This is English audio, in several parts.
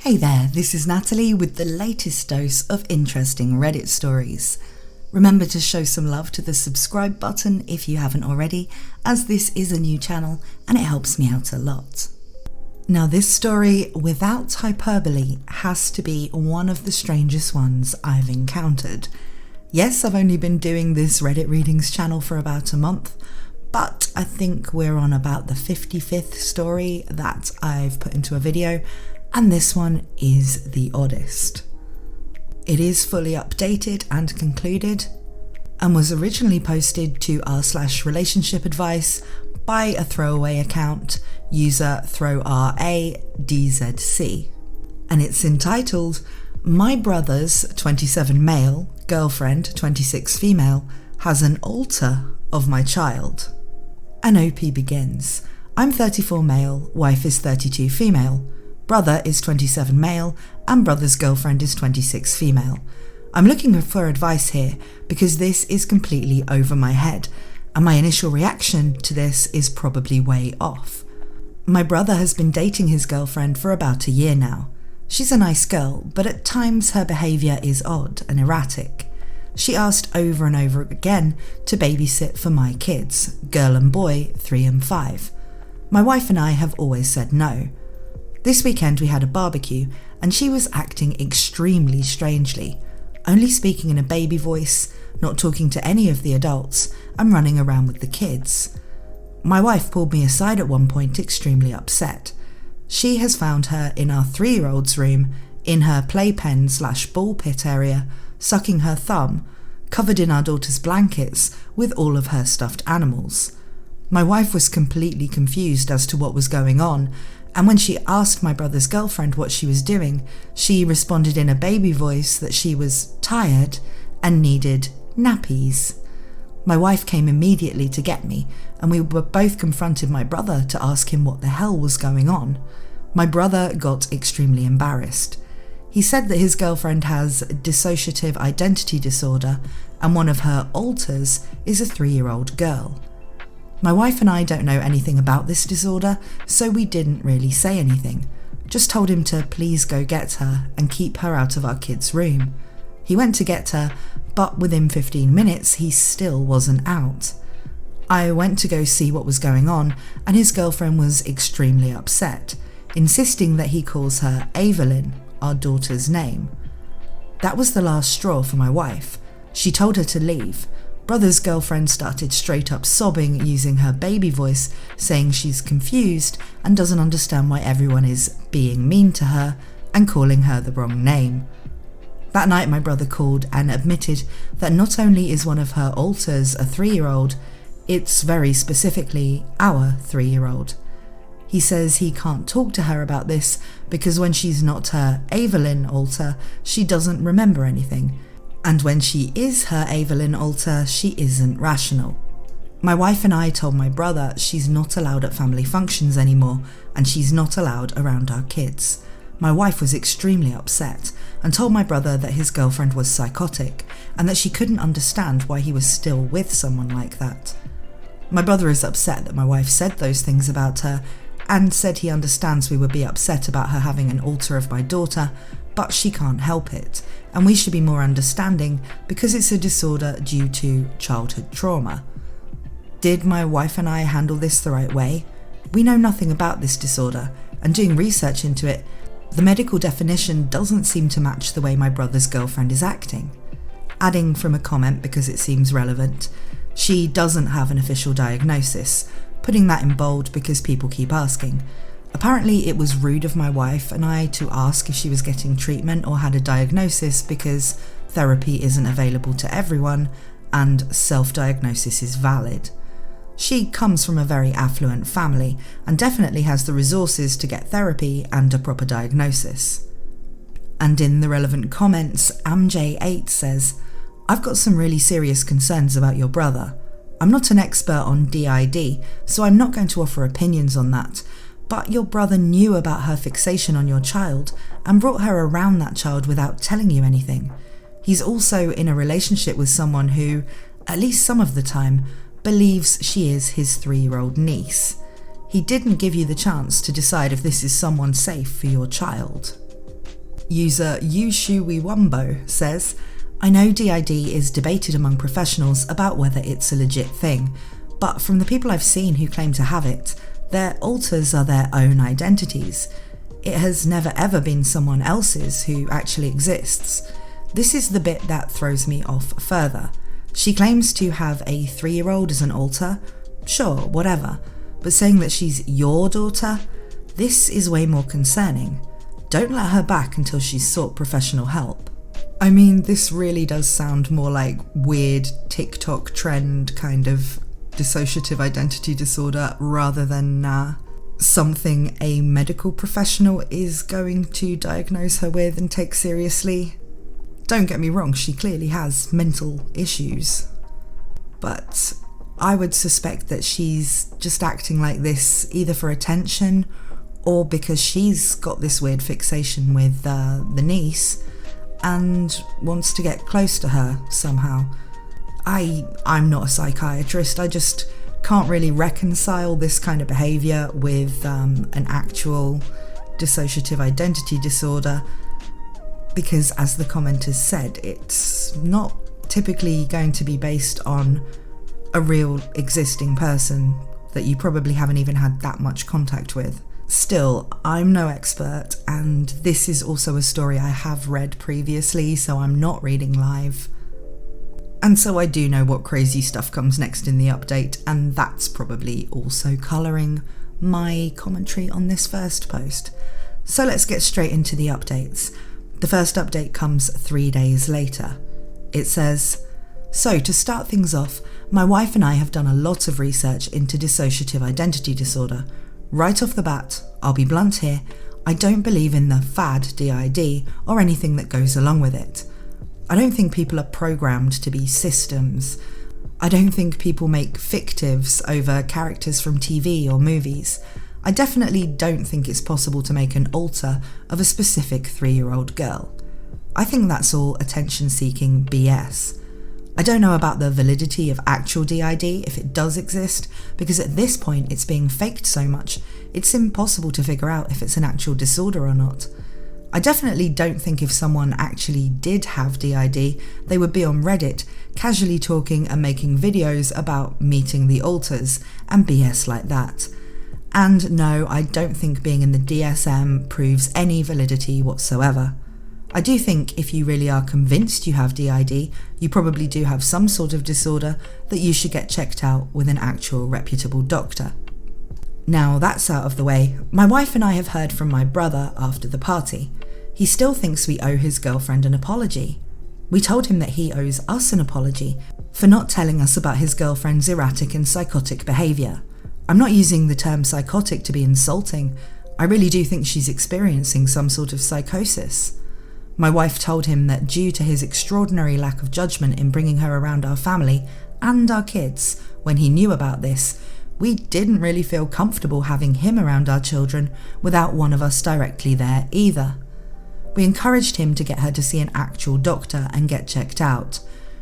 Hey there, this is Natalie with the latest dose of interesting Reddit stories. Remember to show some love to the subscribe button if you haven't already, as this is a new channel and it helps me out a lot. Now this story, without hyperbole, has to be one of the strangest ones I've encountered. Yes, I've only been doing this Reddit readings channel for about a month, but I think we're on about the 55th story that I've put into a video, and this one is the oddest. It is fully updated and concluded, and was originally posted to r/relationship advice by a throwaway account, user throwradzc. And it's entitled, "My brother's 27 male, girlfriend 26 female, has an altar of my child." An OP begins, "I'm 34 male, wife is 32 female. Brother is 27 male, and brother's girlfriend is 26 female. I'm looking for advice here because this is completely over my head, and my initial reaction to this is probably way off. My brother has been dating his girlfriend for about a year now. She's a nice girl, but at times her behaviour is odd and erratic. She asked over and over again to babysit for my kids, girl and boy, 3 and 5. My wife and I have always said no. This weekend we had a barbecue and she was acting extremely strangely, only speaking in a baby voice, not talking to any of the adults, and running around with the kids. My wife pulled me aside at one point, extremely upset. She has found her in our 3-year-old's room, in her playpen/ball pit area, sucking her thumb, covered in our daughter's blankets with all of her stuffed animals. My wife was completely confused as to what was going on, and when she asked my brother's girlfriend what she was doing, she responded in a baby voice that she was tired and needed nappies. My wife came immediately to get me, and we were both confronted my brother to ask him what the hell was going on. My brother got extremely embarrassed. He said that his girlfriend has dissociative identity disorder, and one of her alters is a 3-year-old girl. My wife and I don't know anything about this disorder, so we didn't really say anything. Just told him to please go get her and keep her out of our kids' room. He went to get her, but within 15 minutes he still wasn't out. I went to go see what was going on, and his girlfriend was extremely upset, insisting that he calls her Evelyn, our daughter's name. That was the last straw for my wife. She told her to leave. Brother's girlfriend started straight up sobbing using her baby voice, saying she's confused and doesn't understand why everyone is being mean to her and calling her the wrong name. That night my brother called and admitted that not only is one of her alters a 3-year-old, it's very specifically our 3-year-old. He says he can't talk to her about this because when she's not her Evelyn alter, she doesn't remember anything. And when she is her Evelyn alter, she isn't rational. My wife and I told my brother she's not allowed at family functions anymore, and she's not allowed around our kids. My wife was extremely upset and told my brother that his girlfriend was psychotic and that she couldn't understand why he was still with someone like that. My brother is upset that my wife said those things about her and said he understands we would be upset about her having an alter of my daughter, but she can't help it, and we should be more understanding because it's a disorder due to childhood trauma. Did my wife and I handle this the right way? We know nothing about this disorder, and doing research into it, the medical definition doesn't seem to match the way my brother's girlfriend is acting. Adding from a comment because it seems relevant, she doesn't have an official diagnosis, putting that in bold because people keep asking. Apparently it was rude of my wife and I to ask if she was getting treatment or had a diagnosis because therapy isn't available to everyone and self-diagnosis is valid. She comes from a very affluent family and definitely has the resources to get therapy and a proper diagnosis. And in the relevant comments, AmJ8 says, "I've got some really serious concerns about your brother. I'm not an expert on DID, so I'm not going to offer opinions on that. But your brother knew about her fixation on your child and brought her around that child without telling you anything. He's also in a relationship with someone who, at least some of the time, believes she is his 3-year-old niece. He didn't give you the chance to decide if this is someone safe for your child." User Yushuiwumbo says, I know DID is debated among professionals about whether it's a legit thing, but from the people I've seen who claim to have it, their alters are their own identities. It has never ever been someone else's who actually exists. This is the bit that throws me off further. She claims to have a 3-year-old as an alter. Sure, whatever. But saying that she's your daughter? This is way more concerning. Don't let her back until she's sought professional help. I mean, this really does sound more like weird TikTok trend kind of dissociative identity disorder rather than something a medical professional is going to diagnose her with and take seriously. Don't get me wrong, she clearly has mental issues. But I would suspect that she's just acting like this either for attention or because she's got this weird fixation with the niece and wants to get close to her somehow. I'm not a psychiatrist, I just can't really reconcile this kind of behaviour with an actual dissociative identity disorder because, as the commenters said, it's not typically going to be based on a real existing person that you probably haven't even had that much contact with. Still, I'm no expert, and this is also a story I have read previously, so I'm not reading live. And so I do know what crazy stuff comes next in the update, and that's probably also colouring my commentary on this first post. So let's get straight into the updates. The first update comes 3 days later. It says, so to start things off, my wife and I have done a lot of research into dissociative identity disorder. Right off the bat, I'll be blunt here, I don't believe in the fad DID or anything that goes along with it. I don't think people are programmed to be systems. I don't think people make fictives over characters from TV or movies. I definitely don't think it's possible to make an alter of a specific 3-year-old girl. I think that's all attention-seeking BS. I don't know about the validity of actual DID, if it does exist, because at this point it's being faked so much, it's impossible to figure out if it's an actual disorder or not. I definitely don't think if someone actually did have DID, they would be on Reddit, casually talking and making videos about meeting the alters and BS like that. And no, I don't think being in the DSM proves any validity whatsoever. I do think if you really are convinced you have DID, you probably do have some sort of disorder that you should get checked out with an actual reputable doctor. Now that's out of the way, my wife and I have heard from my brother after the party. He still thinks we owe his girlfriend an apology. We told him that he owes us an apology for not telling us about his girlfriend's erratic and psychotic behaviour. I'm not using the term psychotic to be insulting. I really do think she's experiencing some sort of psychosis. My wife told him that due to his extraordinary lack of judgment in bringing her around our family and our kids when he knew about this, we didn't really feel comfortable having him around our children without one of us directly there either. We encouraged him to get her to see an actual doctor and get checked out.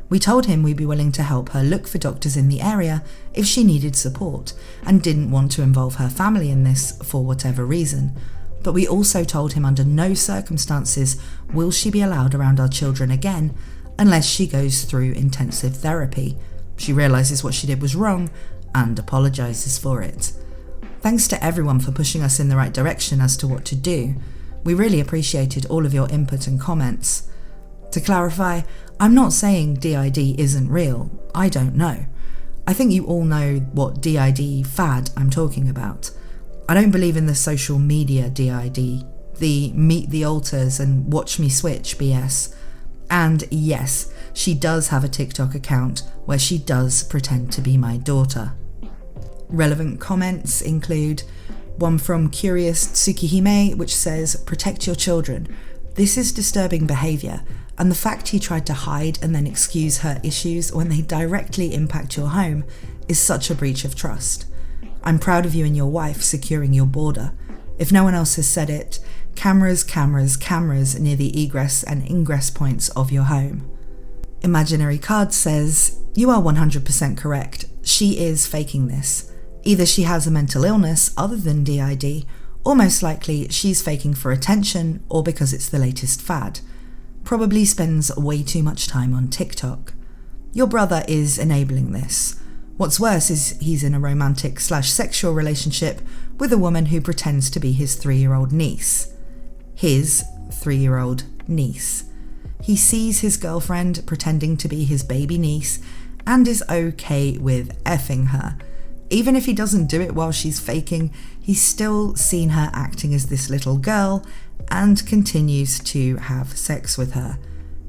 We told him we'd be willing to help her look for doctors in the area if she needed support and didn't want to involve her family in this for whatever reason. But we also told him under no circumstances will she be allowed around our children again unless she goes through intensive therapy. She realises what she did was wrong and apologises for it. Thanks to everyone for pushing us in the right direction as to what to do. We really appreciated all of your input and comments. To clarify, I'm not saying DID isn't real. I don't know. I think you all know what DID fad I'm talking about. I don't believe in the social media DID, the meet the alters and watch me switch BS. And yes, she does have a TikTok account where she does pretend to be my daughter. Relevant comments include one from Curious Tsukihime, which says, protect your children. This is disturbing behaviour, and the fact he tried to hide and then excuse her issues when they directly impact your home is such a breach of trust. I'm proud of you and your wife securing your border. If no one else has said it, cameras, cameras, cameras near the egress and ingress points of your home. Imaginary Card says, you are 100% correct. She is faking this. Either she has a mental illness other than DID, or most likely she's faking for attention or because it's the latest fad. Probably spends way too much time on TikTok. Your brother is enabling this. What's worse is he's in a romantic/sexual relationship with a woman who pretends to be his 3-year-old niece. His 3-year-old niece. He sees his girlfriend pretending to be his baby niece and is okay with effing her. Even if he doesn't do it while she's faking, he's still seen her acting as this little girl and continues to have sex with her.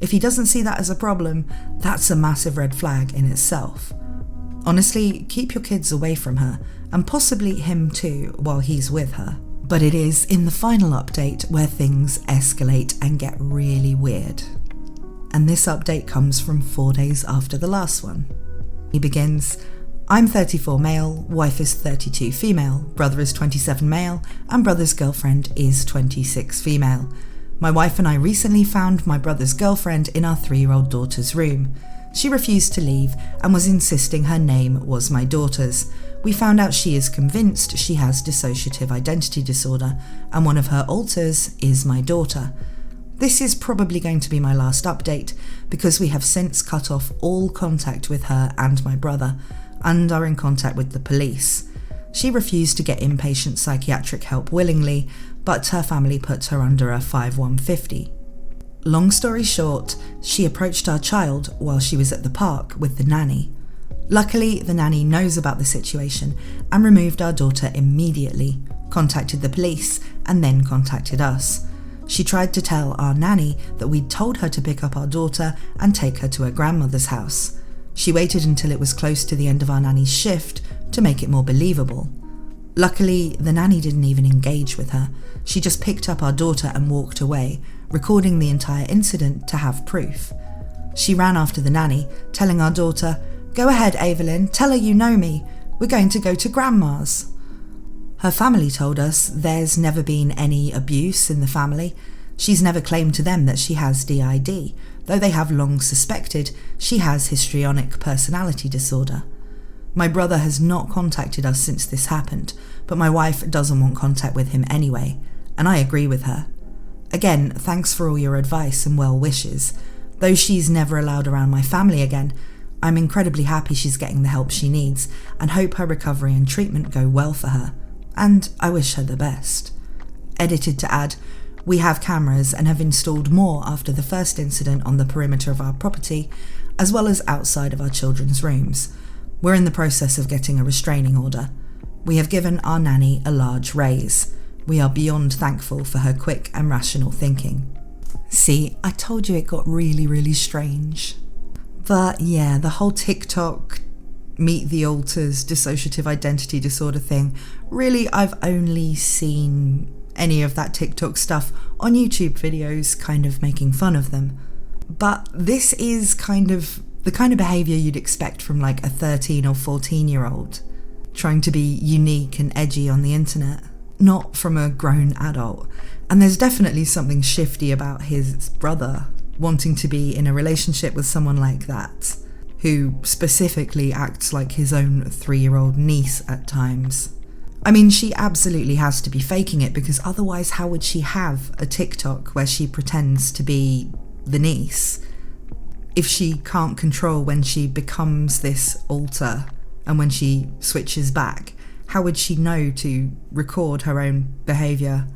If he doesn't see that as a problem, that's a massive red flag in itself. Honestly, keep your kids away from her, and possibly him too while he's with her. But it is in the final update where things escalate and get really weird. And this update comes from 4 days after the last one. He begins, I'm 34 male, wife is 32 female, brother is 27 male, and brother's girlfriend is 26 female. My wife and I recently found my brother's girlfriend in our 3-year-old daughter's room. She refused to leave and was insisting her name was my daughter's. We found out she is convinced she has dissociative identity disorder, and one of her alters is my daughter. This is probably going to be my last update because we have since cut off all contact with her and my brother and are in contact with the police. She refused to get inpatient psychiatric help willingly, but her family put her under a 5150. Long story short, she approached our child while she was at the park with the nanny. Luckily, the nanny knows about the situation and removed our daughter immediately, contacted the police, and then contacted us. She tried to tell our nanny that we'd told her to pick up our daughter and take her to her grandmother's house. She waited until it was close to the end of our nanny's shift to make it more believable. Luckily, the nanny didn't even engage with her. She just picked up our daughter and walked away, recording the entire incident to have proof. She ran after the nanny, telling our daughter, "Go ahead, Evelyn, tell her you know me. We're going to go to Grandma's." Her family told us there's never been any abuse in the family. She's never claimed to them that she has DID, though they have long suspected she has histrionic personality disorder. My brother has not contacted us since this happened, but my wife doesn't want contact with him anyway, and I agree with her. Again, thanks for all your advice and well wishes. Though she's never allowed around my family again, I'm incredibly happy she's getting the help she needs and hope her recovery and treatment go well for her. And I wish her the best. Edited to add, we have cameras and have installed more after the first incident on the perimeter of our property, as well as outside of our children's rooms. We're in the process of getting a restraining order. We have given our nanny a large raise. We are beyond thankful for her quick and rational thinking. See, I told you it got really, really strange. But yeah, the whole TikTok, meet the alters, dissociative identity disorder thing, really I've only seen any of that TikTok stuff on YouTube videos kind of making fun of them. But this is kind of the kind of behaviour you'd expect from like a 13 or 14-year-old trying to be unique and edgy on the internet, not from a grown adult. And there's definitely something shifty about his brother wanting to be in a relationship with someone like that, who specifically acts like his own 3-year-old niece at times. I mean, she absolutely has to be faking it, because otherwise how would she have a TikTok where she pretends to be the niece if she can't control when she becomes this alter and when she switches back? How would she know to record her own behaviour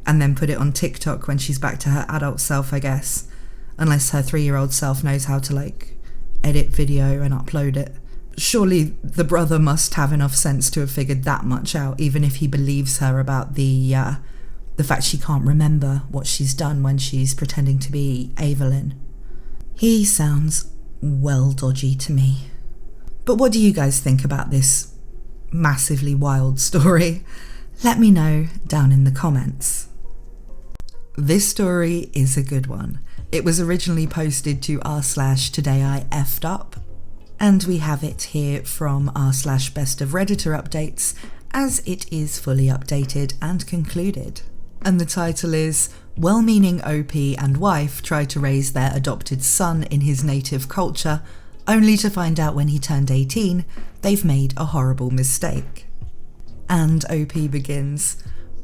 and then put it on TikTok when she's back to her adult self, I guess? Unless her 3-year-old self knows how to like edit video and upload it. Surely the brother must have enough sense to have figured that much out, even if he believes her about the fact she can't remember what she's done when she's pretending to be Evelyn. He sounds well dodgy to me. But what do you guys think about this massively wild story? Let me know down in the comments. This story is a good one. It was originally posted to r/today I effed up, and we have it here from r/best of Redditor updates, as it is fully updated and concluded. And the title is, well-meaning OP and wife try to raise their adopted son in his native culture, only to find out when he turned 18, they've made a horrible mistake. And OP begins,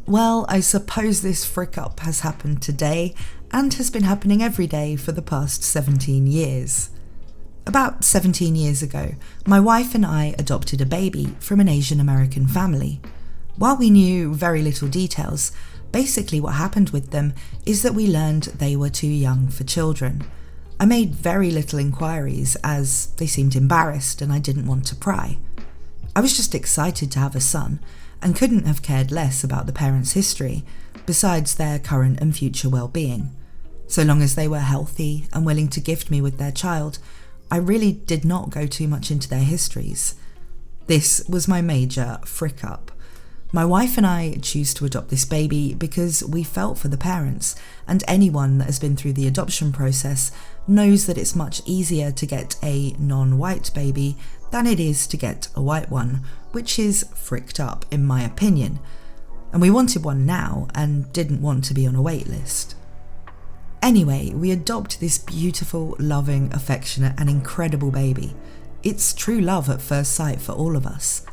Well, I suppose this frick up has happened today and has been happening every day for the past 17 years. About 17 years ago, my wife and I adopted a baby from an Asian American family. While we knew very little details, basically what happened with them is that we learned they were too young for children. I made very little inquiries as they seemed embarrassed and I didn't want to pry. I was just excited to have a son and couldn't have cared less about the parents' history, besides their current and future well-being. So long as they were healthy and willing to gift me with their child, I really did not go too much into their histories. This was my major frick up. My wife and I choose to adopt this baby because we felt for the parents, and anyone that has been through the adoption process knows that it's much easier to get a non-white baby than it is to get a white one, which is fricked up in my opinion. And we wanted one now and didn't want to be on a wait list. Anyway, we adopt this beautiful, loving, affectionate and incredible baby. It's true love at first sight for all of us.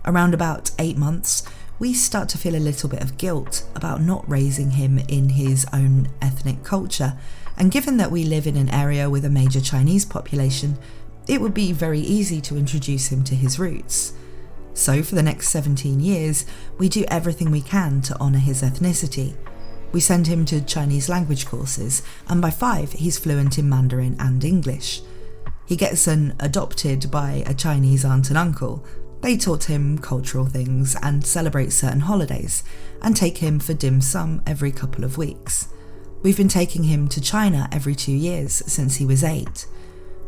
Around about 8 months, we start to feel a little bit of guilt about not raising him in his own ethnic culture, and given that we live in an area with a major Chinese population, it would be very easy to introduce him to his roots. So for the next 17 years, we do everything we can to honour his ethnicity. We send him to Chinese language courses, and by 5 he's fluent in Mandarin and English. He gets adopted by a Chinese aunt and uncle. They taught him cultural things and celebrate certain holidays, and take him for dim sum every couple of weeks. We've been taking him to China every 2 years since he was 8.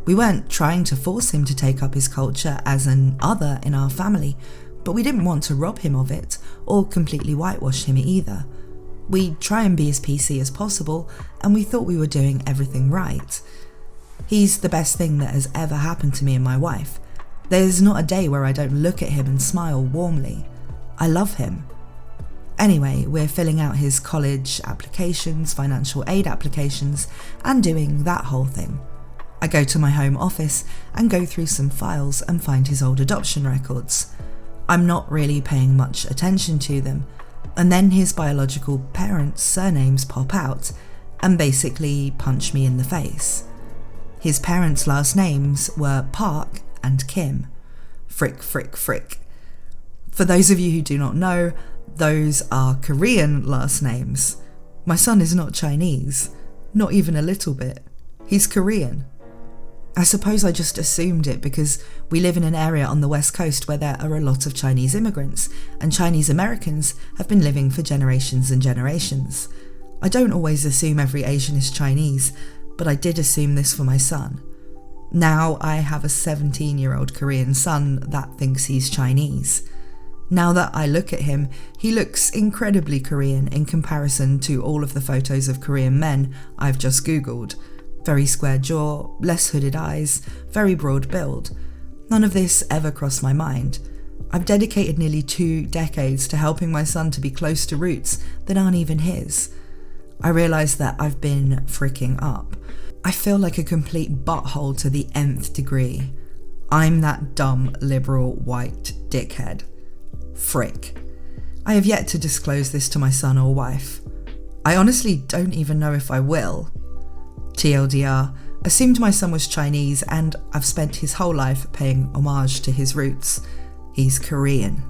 We weren't trying to force him to take up his culture as an other in our family, but we didn't want to rob him of it or completely whitewash him either. We try and be as PC as possible, and we thought we were doing everything right. He's the best thing that has ever happened to me and my wife. There's not a day where I don't look at him and smile warmly. I love him. Anyway, we're filling out his college applications, financial aid applications, and doing that whole thing. I go to my home office and go through some files and find his old adoption records. I'm not really paying much attention to them, and then his biological parents' surnames pop out and basically punch me in the face. His parents' last names were Park and Kim. Frick, frick, frick. For those of you who do not know, those are Korean last names. My son is not Chinese, not even a little bit. He's Korean. I suppose I just assumed it because we live in an area on the west coast where there are a lot of Chinese immigrants, and Chinese Americans have been living for generations and generations. I don't always assume every Asian is Chinese, but I did assume this for my son. Now I have a 17-year-old Korean son that thinks he's Chinese. Now that I look at him, he looks incredibly Korean in comparison to all of the photos of Korean men I've just Googled. Very square jaw, less hooded eyes, very broad build. None of this ever crossed my mind. I've dedicated nearly 2 decades to helping my son to be close to roots that aren't even his. I realise that I've been freaking up. I feel like a complete butthole to the nth degree. I'm that dumb, liberal, white dickhead. Frick. I have yet to disclose this to my son or wife. I honestly don't even know if I will. TLDR, assumed my son was Chinese and I've spent his whole life paying homage to his roots. He's Korean.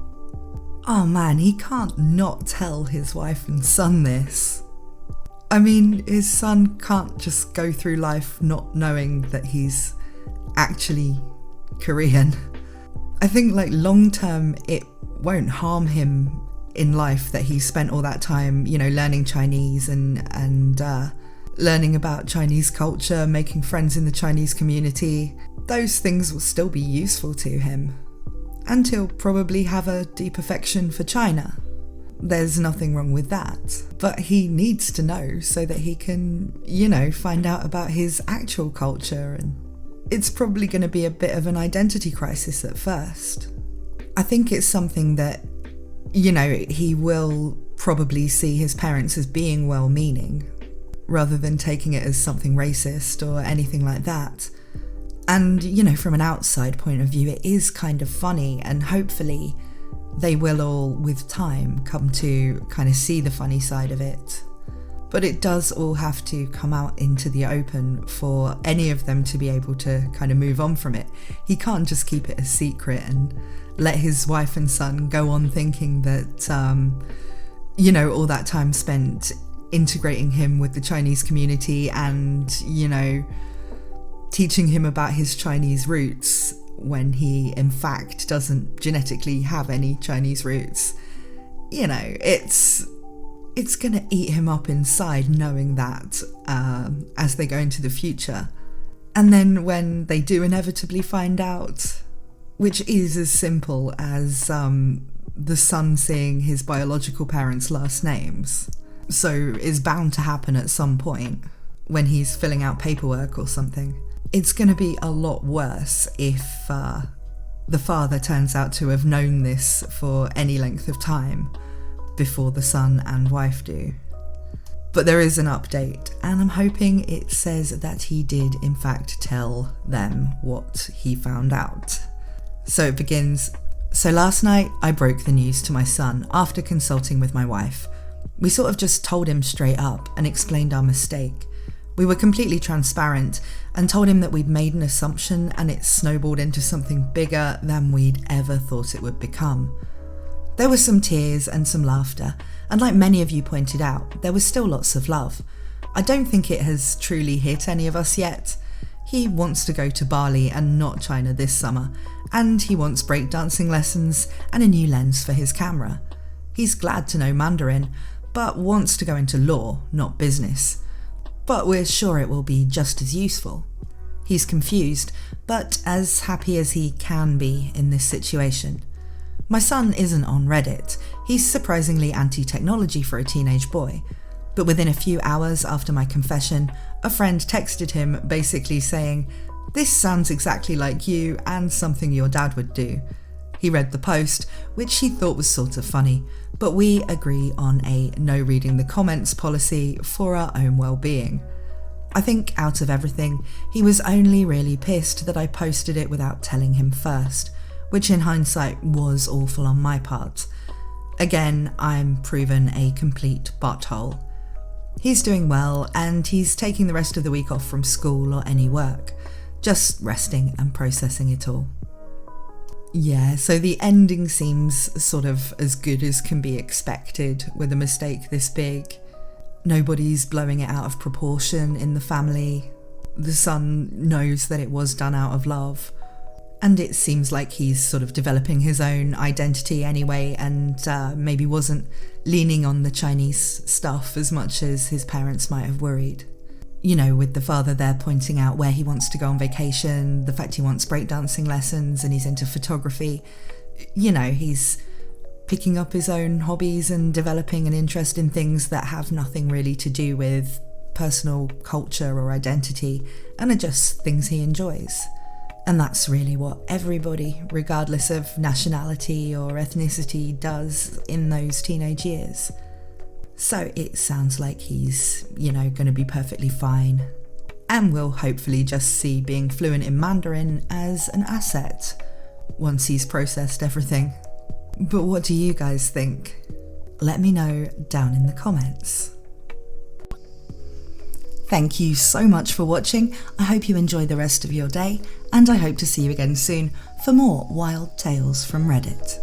Oh man, he can't not tell his wife and son this. I mean, his son can't just go through life not knowing that he's actually Korean. I think long term it won't harm him in life that he spent all that time, learning Chinese and learning about Chinese culture, making friends in the Chinese community. Those things will still be useful to him. And he'll probably have a deep affection for China. There's nothing wrong with that. But he needs to know so that he can, find out about his actual culture. And it's probably going to be a bit of an identity crisis at first. I think it's something that, he will probably see his parents as being well-meaning, rather than taking it as something racist or anything like that. And, from an outside point of view, it is kind of funny, and hopefully They will all, with time, come to kind of see the funny side of it. But it does all have to come out into the open for any of them to be able to kind of move on from it. He can't just keep it a secret and let his wife and son go on thinking that, all that time spent integrating him with the Chinese community and, teaching him about his Chinese roots when he, in fact, doesn't genetically have any Chinese roots. It's gonna eat him up inside knowing that as they go into the future. And then when they do inevitably find out, which is as simple as the son seeing his biological parents' last names, so is bound to happen at some point when he's filling out paperwork or something. It's going to be a lot worse if the father turns out to have known this for any length of time before the son and wife do. But there is an update, and I'm hoping it says that he did in fact tell them what he found out. So it begins, "So last night I broke the news to my son after consulting with my wife. We sort of just told him straight up and explained our mistake. We were completely transparent and told him that we'd made an assumption and it snowballed into something bigger than we'd ever thought it would become. There were some tears and some laughter, and like many of you pointed out, there was still lots of love. I don't think it has truly hit any of us yet. He wants to go to Bali and not China this summer, and he wants breakdancing lessons and a new lens for his camera. He's glad to know Mandarin, but wants to go into law, not business. But we're sure it will be just as useful. He's confused, but as happy as he can be in this situation. My son isn't on Reddit. He's surprisingly anti-technology for a teenage boy. But within a few hours after my confession, a friend texted him basically saying, 'This sounds exactly like you and something your dad would do.' He read the post, which he thought was sort of funny, but we agree on a no reading the comments policy for our own well-being. I think out of everything, he was only really pissed that I posted it without telling him first, which in hindsight was awful on my part. Again, I'm proven a complete butthole. He's doing well and he's taking the rest of the week off from school or any work, just resting and processing it all." Yeah, so the ending seems sort of as good as can be expected with a mistake this big. Nobody's blowing it out of proportion in the family. The son knows that it was done out of love. And it seems like he's sort of developing his own identity anyway, and maybe wasn't leaning on the Chinese stuff as much as his parents might have worried. With the father there pointing out where he wants to go on vacation, the fact he wants breakdancing lessons and he's into photography. He's picking up his own hobbies and developing an interest in things that have nothing really to do with personal culture or identity and are just things he enjoys. And that's really what everybody, regardless of nationality or ethnicity, does in those teenage years. So it sounds like he's, going to be perfectly fine. And we'll hopefully just see being fluent in Mandarin as an asset once he's processed everything. But what do you guys think? Let me know down in the comments. Thank you so much for watching. I hope you enjoy the rest of your day, and I hope to see you again soon for more wild tales from Reddit.